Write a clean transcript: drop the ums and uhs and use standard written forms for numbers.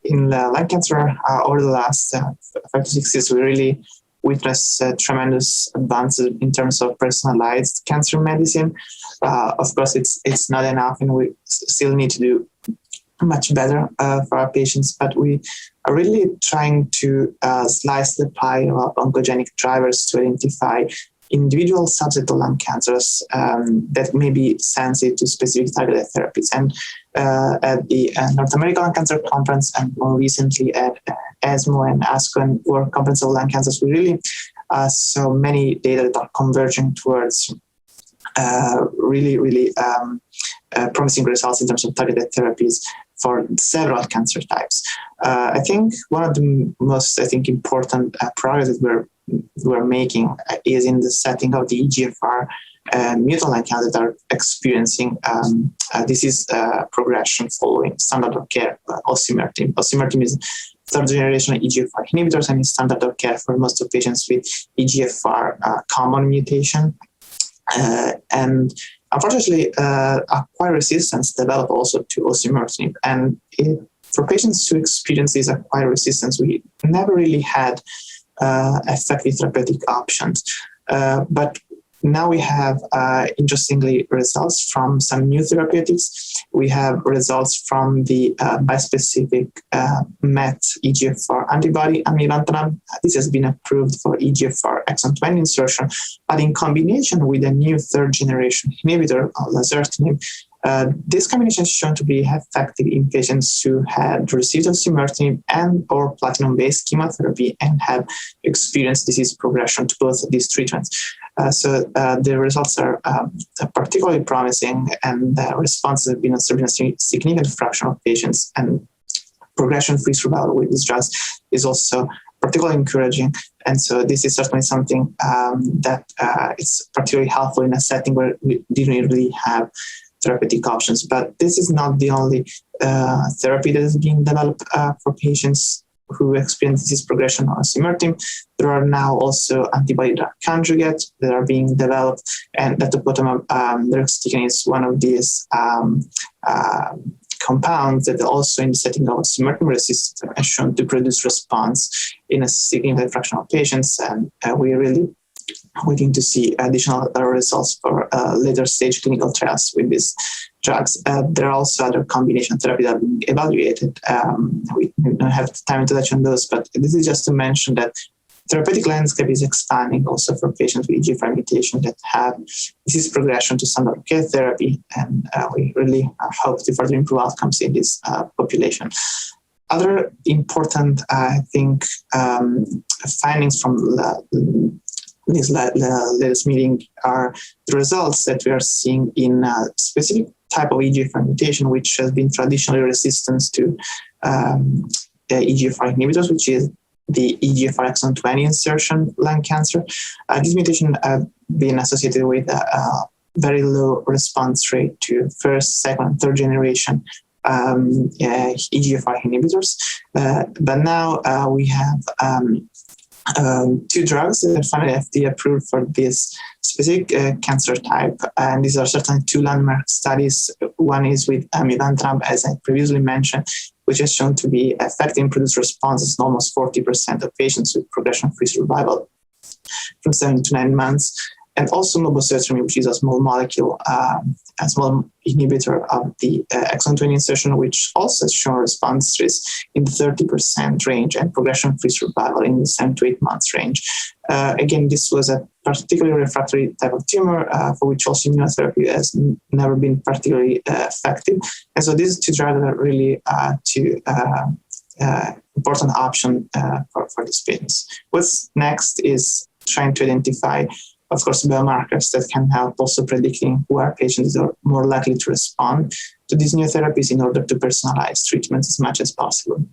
in lung cancer, over the last 5 to 6 years, we really witnessed tremendous advances in terms of personalized cancer medicine. Of course, it's not enough, and we still need to do much better for our patients, but we are really trying to slice the pie of oncogenic drivers to identify individual subset of lung cancers that may be sensitive to specific targeted therapies. And at the North American Lung Cancer Conference, and more recently at ESMO and ASCO and World Conference of Lung Cancers, we really saw many data that are converging towards really promising results in terms of targeted therapies for several cancer types. I think one of the most important progress that we're making is in the setting of the EGFR mutant lung cancer that are experiencing disease progression following standard of care, Osimertinib. Osimertinib is third generation EGFR inhibitors and is standard of care for most of patients with EGFR common mutation. And unfortunately, acquired resistance develop also to Osimertinib. And for patients who experience this acquired resistance, we never really had effective therapeutic options. But now we have, interestingly, results from some new therapeutics. We have results from the bispecific MET EGFR antibody, Amivantamab. This has been approved for EGFR exon 20 insertion, but in combination with a new third generation inhibitor, Mobocertinib, this combination is shown to be effective in patients who had received Osimertinib and or platinum-based chemotherapy and have experienced disease progression to both of these treatments. So the results are particularly promising, and responses have been observed in a significant fraction of patients, and progression-free survival with these drugs is also particularly encouraging. And so this is certainly something that is particularly helpful in a setting where we didn't really have therapeutic options. But this is not the only therapy that is being developed for patients who experience disease progression on Osimertinib. There are now also antibody-drug conjugates that are being developed, and Datopotamab deruxtecan is one of these compounds that also in the setting of Osimertinib resistance are shown to produce response in a significant fraction of patients, and we're really waiting to see additional results for later stage clinical trials with these drugs. There are also other combination therapies that are being evaluated. We don't have time to touch on those, but this is just to mention that therapeutic landscape is expanding also for patients with EGFR mutation that have disease progression to standard of care therapy, and we really hope to further improve outcomes in this population. Other important, I think, findings from this latest meeting are the results that we are seeing in a specific type of EGFR mutation, which has been traditionally resistant to EGFR inhibitors, which is the EGFR exon 20 insertion lung cancer. This mutation has been associated with a very low response rate to first, second, third generation EGFR inhibitors. But now we have two drugs that are finally FDA approved for this specific cancer type, and these are certainly two landmark studies. One is with Amivantamab, as I previously mentioned, which has shown to be effective in produce responses in almost 40% of patients with progression-free survival from 7 to 9 months. And also Mobocertinib, which is a small molecule, a small inhibitor of the exon 20 insertion, which also has shown response rates in the 30% range and progression-free survival in the 7 to 8 months range. Again, this was a particularly refractory type of tumor for which also immunotherapy has never been particularly effective. And so these two drugs are really two important options for these patients. What's next is trying to identify, of course, biomarkers that can help also predicting who our patients are more likely to respond to these new therapies in order to personalize treatments as much as possible.